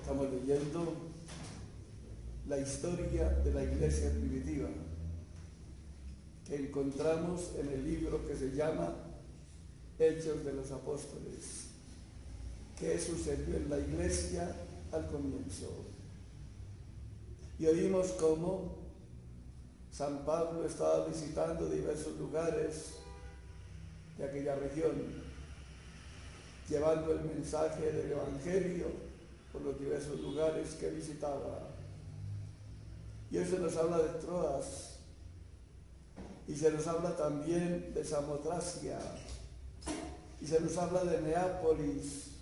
Estamos leyendo la historia de la iglesia primitiva que encontramos en el libro que se llama Hechos de los Apóstoles. ¿Qué sucedió en la iglesia al comienzo? Y oímos cómo San Pablo estaba visitando diversos lugares de aquella región, llevando el mensaje del Evangelio por los diversos lugares que visitaba. Y hoy se nos habla de Troas, y se nos habla también de Samotracia, y se nos habla de Neápolis,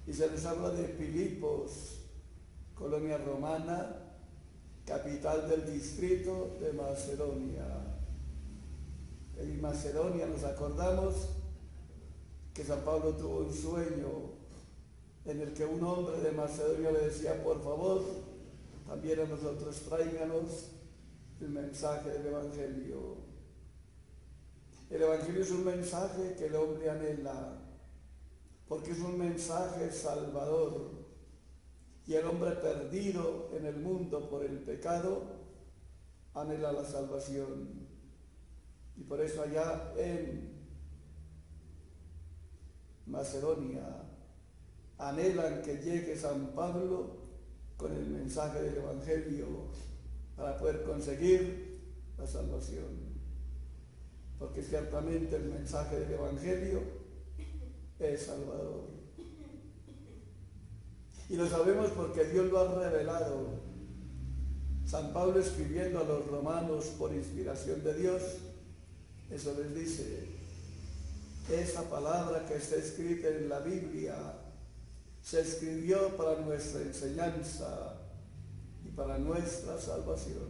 y se nos habla de Filipos, colonia romana, capital del distrito de Macedonia. En Macedonia nos acordamos que San Pablo tuvo un sueño en el que un hombre de Macedonia le decía: por favor, también a nosotros tráiganos el mensaje del Evangelio. El Evangelio es un mensaje que el hombre anhela, porque es un mensaje salvador. Y el hombre perdido en el mundo por el pecado anhela la salvación. Y por eso allá en Macedonia anhelan que llegue San Pablo con el mensaje del Evangelio para poder conseguir la salvación. Porque ciertamente el mensaje del Evangelio es salvador. Y lo sabemos porque Dios lo ha revelado. San Pablo, escribiendo a los romanos por inspiración de Dios, eso les dice: esa palabra que está escrita en la Biblia se escribió para nuestra enseñanza y para nuestra salvación.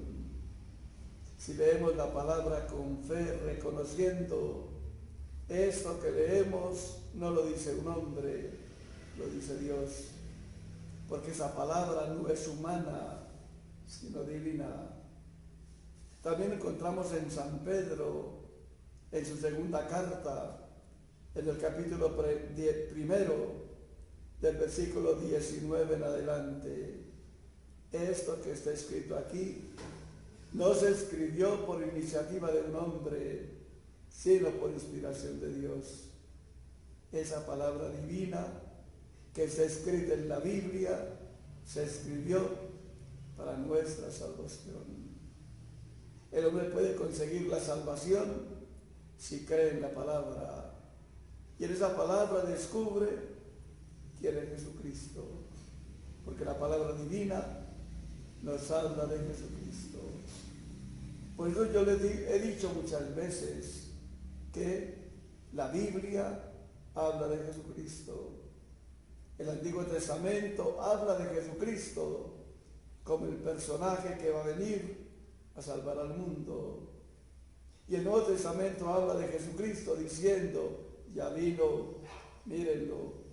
Si leemos la palabra con fe, reconociendo esto que leemos, no lo dice un hombre, lo dice Dios, porque esa palabra no es humana, sino divina. También encontramos en San Pedro, en su segunda carta, en el capítulo primero, del versículo 19 en adelante: esto que está escrito aquí no se escribió por iniciativa de un hombre, sino por inspiración de Dios. Esa palabra divina que está escrita en la Biblia se escribió para nuestra salvación. El hombre puede conseguir la salvación si cree en la palabra, y en esa palabra descubre quién es Jesucristo, porque la palabra divina nos habla de Jesucristo. Por eso yo les he dicho muchas veces que la Biblia habla de Jesucristo. El Antiguo Testamento habla de Jesucristo como el personaje que va a venir a salvar al mundo. Y el Nuevo Testamento habla de Jesucristo diciendo: ya vino, mírenlo,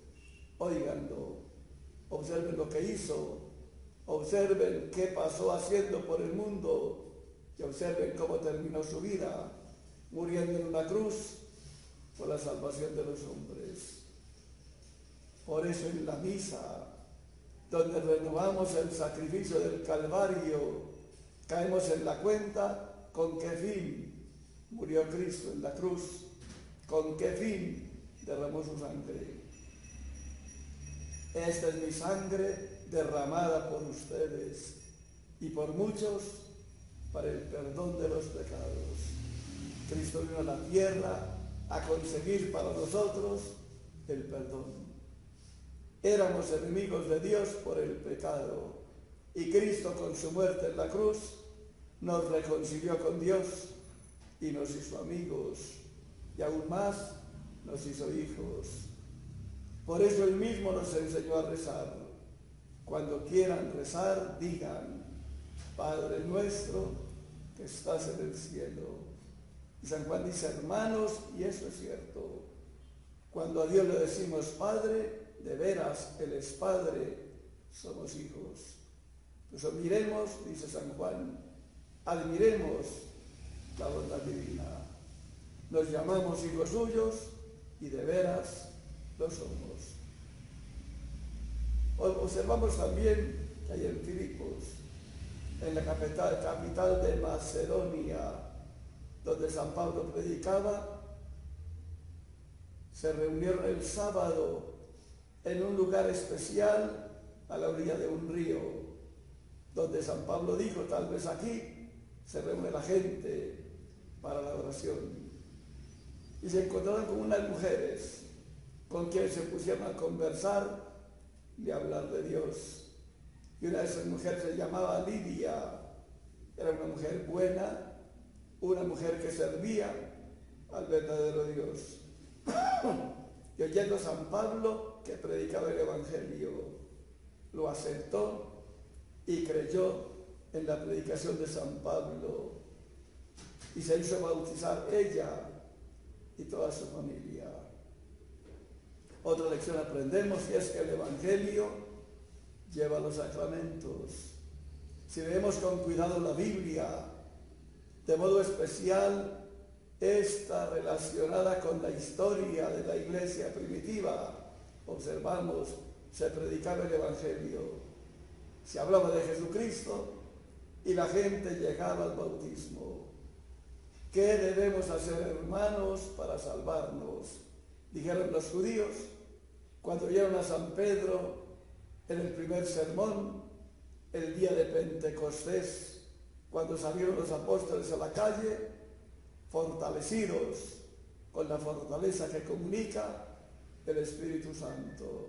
óiganlo, observen lo que hizo, observen qué pasó haciendo por el mundo, y observen cómo terminó su vida, muriendo en una cruz por la salvación de los hombres. Por eso en la misa, donde renovamos el sacrificio del Calvario, caemos en la cuenta con qué fin murió Cristo en la cruz, con qué fin derramó su sangre. Esta es mi sangre derramada por ustedes y por muchos para el perdón de los pecados. Cristo vino a la tierra a conseguir para nosotros el perdón. Éramos enemigos de Dios por el pecado, y Cristo con su muerte en la cruz nos reconcilió con Dios y nos hizo amigos, y aún más nos hizo hijos. Por eso Él mismo nos enseñó a rezar. Cuando quieran rezar, digan: Padre nuestro que estás en el cielo. Y San Juan dice: hermanos, y eso es cierto. Cuando a Dios le decimos Padre, de veras Él es Padre, somos hijos. Pues admiremos, dice San Juan, admiremos la bondad divina. Nos llamamos hijos suyos y de veras lo somos. Observamos también que hay en Filipos, en la capital de Macedonia, donde San Pablo predicaba, se reunieron el sábado en un lugar especial a la orilla de un río, donde San Pablo dijo, tal vez aquí se reúne la gente para la oración. Y se encontraron con unas mujeres con quienes se pusieron a conversar y a hablar de Dios. Y una de esas mujeres se llamaba Lidia, era una mujer buena, una mujer que servía al verdadero Dios. Y oyendo a San Pablo que predicaba el Evangelio, lo aceptó y creyó en la predicación de San Pablo y se hizo bautizar ella y toda su familia. Otra lección aprendemos y es que el Evangelio lleva los sacramentos. Si leemos con cuidado la Biblia, de modo especial esta relacionada con la historia de la iglesia primitiva, observamos, se predicaba el Evangelio, se hablaba de Jesucristo y la gente llegaba al bautismo. ¿Qué debemos hacer, hermanos, para salvarnos? Dijeron los judíos cuando oyeron a San Pedro en el primer sermón, el día de Pentecostés, cuando salieron los apóstoles a la calle, fortalecidos con la fortaleza que comunica el Espíritu Santo,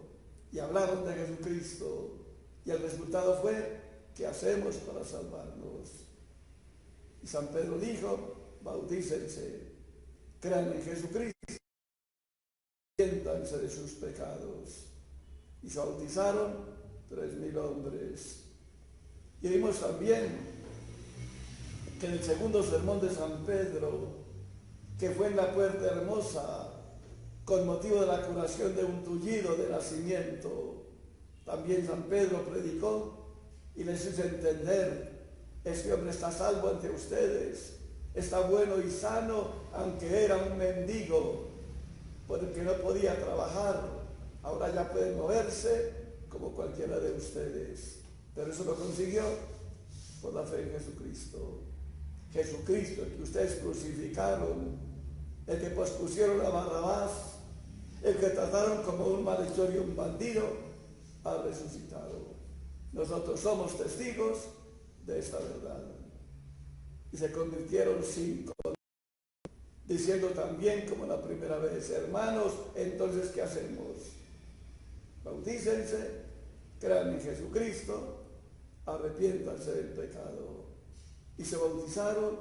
y hablaron de Jesucristo, y el resultado fue, ¿qué hacemos para salvarnos? Y San Pedro dijo, bautícense, crean en Jesucristo, arrepiéntanse de sus pecados. Y se bautizaron 3.000 hombres. Y vimos también que en el segundo sermón de San Pedro, que fue en la Puerta Hermosa, con motivo de la curación de un tullido de nacimiento, también San Pedro predicó y les hizo entender, este hombre está salvo ante ustedes, está bueno y sano, aunque era un mendigo, porque no podía trabajar, ahora ya puede moverse como cualquiera de ustedes. Pero eso lo consiguió por la fe en Jesucristo. Jesucristo, el que ustedes crucificaron, el que pospusieron a Barrabás, el que trataron como un malhechor y un bandido, ha resucitado. Nosotros somos testigos de esta verdad. Y se convirtieron 5, diciendo también como la primera vez, hermanos, entonces ¿qué hacemos? Bautícense, crean en Jesucristo, arrepiéntanse del pecado. Y se bautizaron.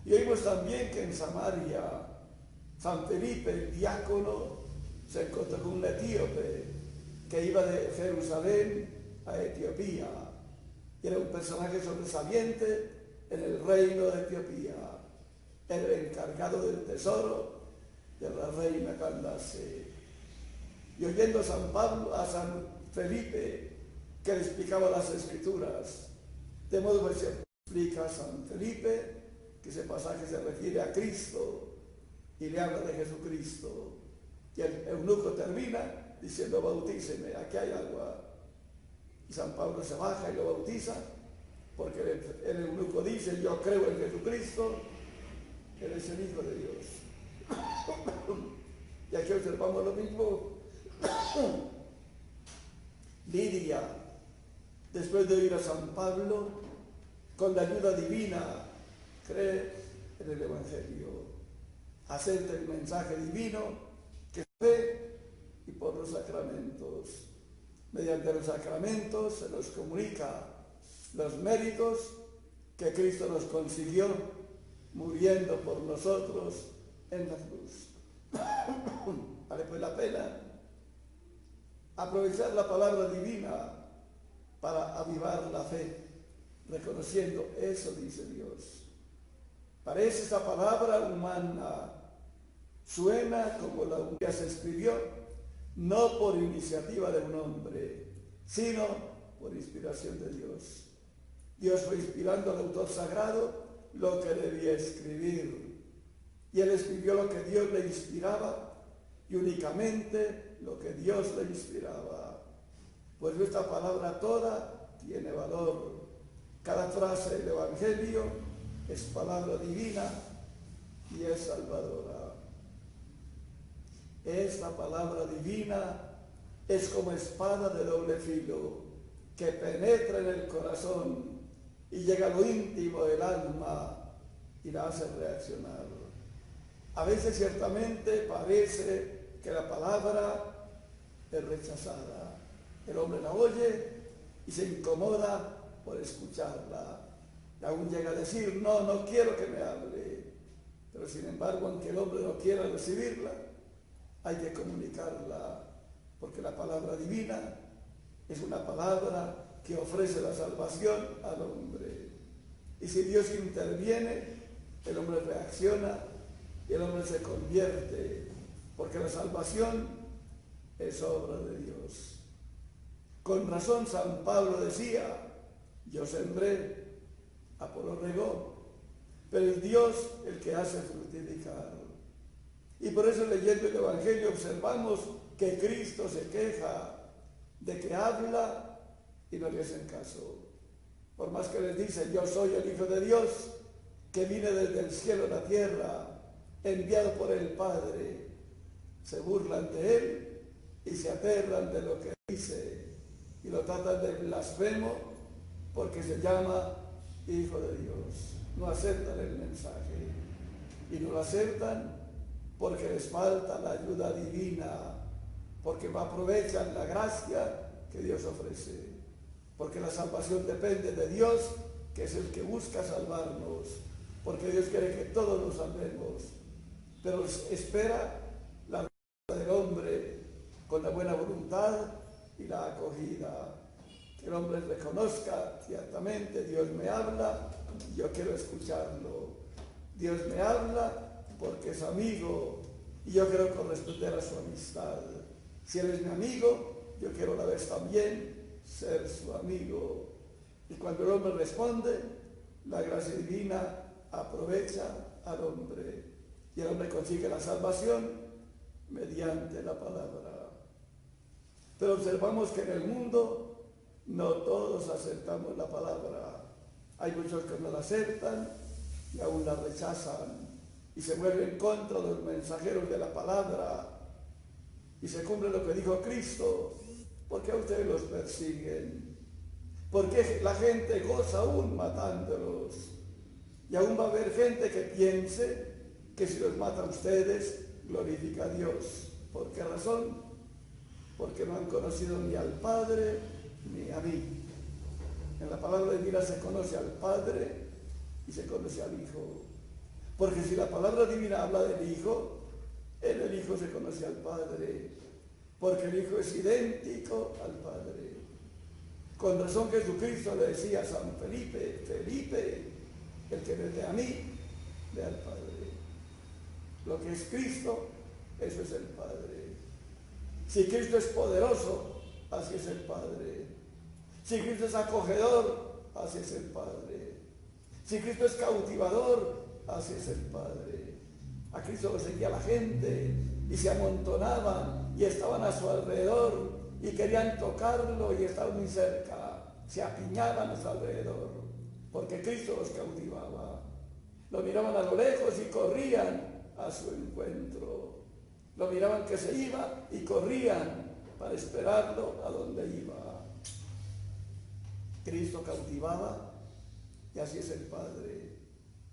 Y oímos también que en Samaria, San Felipe, el diácono, se encontró con un etíope que iba de Jerusalén a Etiopía. Era un personaje sobresaliente en el reino de Etiopía. Era el encargado del tesoro de la reina Candace. Y oyendo a San Felipe, que le explicaba las Escrituras, de modo que se explica a San Felipe que ese pasaje se refiere a Cristo y le habla de Jesucristo. Y el eunuco termina diciendo, bautíceme, aquí hay agua. Y San Pablo se baja y lo bautiza, porque el eunuco dice, yo creo en Jesucristo, Él es el Hijo de Dios. Y aquí observamos lo mismo. Lidia, después de oír a San Pablo, con la ayuda divina, cree en el Evangelio, acepta el mensaje divino que ve y por los sacramentos. Mediante los sacramentos se nos comunica los méritos que Cristo nos consiguió muriendo por nosotros en la cruz. Vale pues la pena aprovechar la palabra divina para avivar la fe, reconociendo, eso dice Dios. Parece esta palabra humana, suena como la que se escribió, no por iniciativa de un hombre, sino por inspiración de Dios. Dios fue inspirando al autor sagrado lo que debía escribir, y él escribió lo que Dios le inspiraba, y únicamente lo que Dios le inspiraba. Pues esta palabra toda tiene valor. Cada frase del Evangelio es palabra divina y es salvadora. Esta palabra divina es como espada de doble filo que penetra en el corazón y llega a lo íntimo del alma y la hace reaccionar. A veces ciertamente parece que la palabra es rechazada. El hombre la oye y se incomoda por escucharla. Y aún llega a decir, no quiero que me hable. Pero sin embargo, aunque el hombre no quiera recibirla, hay que comunicarla, porque la palabra divina es una palabra que ofrece la salvación al hombre. Y si Dios interviene, el hombre reacciona y el hombre se convierte, porque la salvación es obra de Dios. Con razón San Pablo decía, yo sembré, Apolo regó, pero es Dios el que hace fructificar. Y por eso leyendo el Evangelio observamos que Cristo se queja de que habla y no le hacen caso. Por más que les dice, yo soy el Hijo de Dios, que vine desde el cielo a la tierra, enviado por el Padre, se burlan de él y se aterran de lo que dice y lo tratan de blasfemo porque se llama Hijo de Dios. No aceptan el mensaje y no lo aceptan porque les falta la ayuda divina, porque no aprovechan la gracia que Dios ofrece, porque la salvación depende de Dios, que es el que busca salvarnos, porque Dios quiere que todos nos salvemos, pero espera la ayuda del hombre con la buena voluntad y la acogida. Que el hombre reconozca ciertamente, Dios me habla, yo quiero escucharlo. Dios me habla porque es amigo y yo quiero corresponder a su amistad. Si Él es mi amigo, yo quiero a la vez también ser su amigo. Y cuando el hombre responde, la gracia divina aprovecha al hombre y el hombre consigue la salvación mediante la palabra. Pero observamos que en el mundo no todos aceptamos la palabra. Hay muchos que no la aceptan y aún la rechazan y se vuelven contra los mensajeros de la palabra y se cumple lo que dijo Cristo. ¿Por qué a ustedes los persiguen? ¿Por qué la gente goza aún matándolos? Y aún va a haber gente que piense que si los mata a ustedes glorifica a Dios. ¿Por qué razón? Porque no han conocido ni al Padre ni a mí. En la palabra divina se conoce al Padre y se conoce al Hijo. Porque si la palabra divina habla del Hijo, en el Hijo se conoce al Padre. Porque el Hijo es idéntico al Padre. Con razón Jesucristo le decía a San Felipe, Felipe, el que me ve a mí, ve al Padre. Lo que es Cristo, eso es el Padre. Si Cristo es poderoso, así es el Padre. Si Cristo es acogedor, así es el Padre. Si Cristo es cautivador, así es el Padre. A Cristo lo seguía la gente y se amontonaban y estaban a su alrededor y querían tocarlo y estaban muy cerca. Se apiñaban a su alrededor porque Cristo los cautivaba. Lo miraban a lo lejos y corrían a su encuentro. Lo miraban que se iba y corrían para esperarlo a donde iba. Cristo cautivaba y así es el Padre.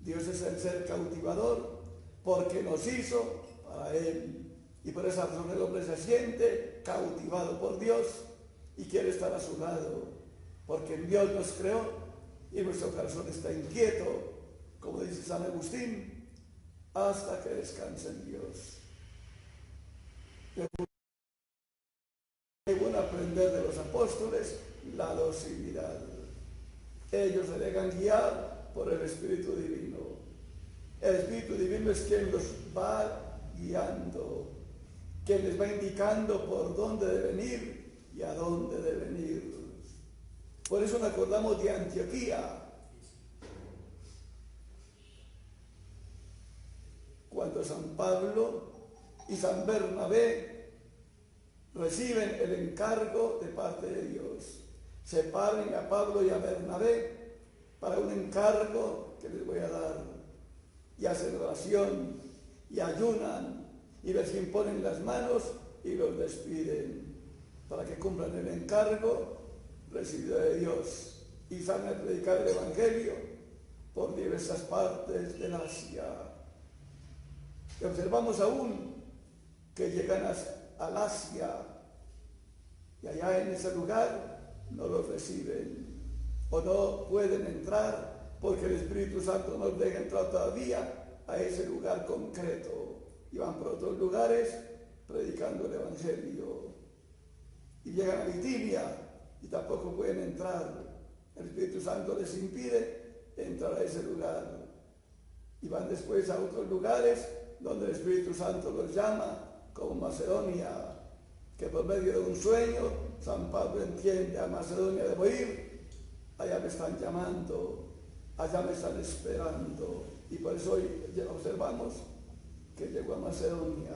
Dios es el ser cautivador porque nos hizo para Él. Y por esa razón el hombre se siente cautivado por Dios y quiere estar a su lado. Porque Dios nos creó y nuestro corazón está inquieto, como dice San Agustín, hasta que descanse en Dios. Según aprender de los apóstoles, la docilidad. Ellos se dejan guiar por el Espíritu Divino. El Espíritu Divino es quien los va guiando, quien les va indicando por dónde deben ir y a dónde deben ir. Por eso nos acordamos de Antioquía, cuando San Pablo y San Bernabé reciben el encargo de parte de Dios. Separen a Pablo y a Bernabé para un encargo que les voy a dar. Y hacen oración y ayunan y les imponen las manos y los despiden para que cumplan el encargo recibido de Dios y salgan a predicar el Evangelio por diversas partes del Asia. Y observamos aún que llegan al Asia y allá en ese lugar no los reciben o no pueden entrar porque el Espíritu Santo no los deja entrar todavía a ese lugar concreto y van por otros lugares predicando el Evangelio. Y llegan a Bitinia y tampoco pueden entrar. El Espíritu Santo les impide entrar a ese lugar. Y van después a otros lugares donde el Espíritu Santo los llama, como Macedonia, que por medio de un sueño San Pablo entiende: a Macedonia debo ir, allá me están llamando, allá me están esperando. Y por eso hoy observamos que llegó a Macedonia.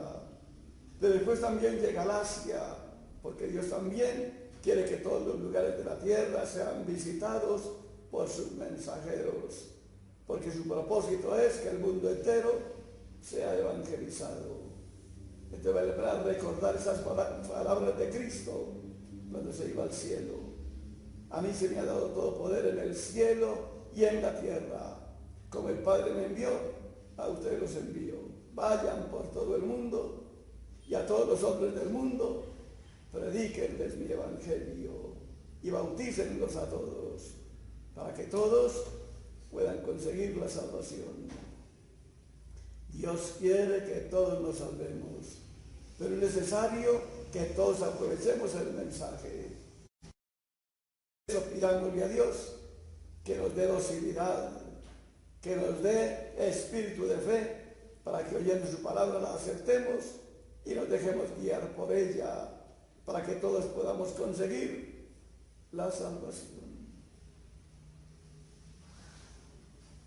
Pero después también llega al Asia, porque Dios también quiere que todos los lugares de la tierra sean visitados por sus mensajeros, porque su propósito es que el mundo entero sea evangelizado. Entonces vale la pena recordar esas palabras de Cristo cuando se iba al cielo. A mí se me ha dado todo poder en el cielo y en la tierra. Como el Padre me envió, a ustedes los envío. Vayan por todo el mundo y a todos los hombres del mundo predíquenles mi evangelio y bautícenlos a todos para que todos puedan conseguir la salvación. Dios quiere que todos nos salvemos, pero es necesario que todos aprovechemos el mensaje. Eso pidándole a Dios que nos dé docilidad, que nos dé espíritu de fe, para que oyendo su palabra la aceptemos y nos dejemos guiar por ella, para que todos podamos conseguir la salvación.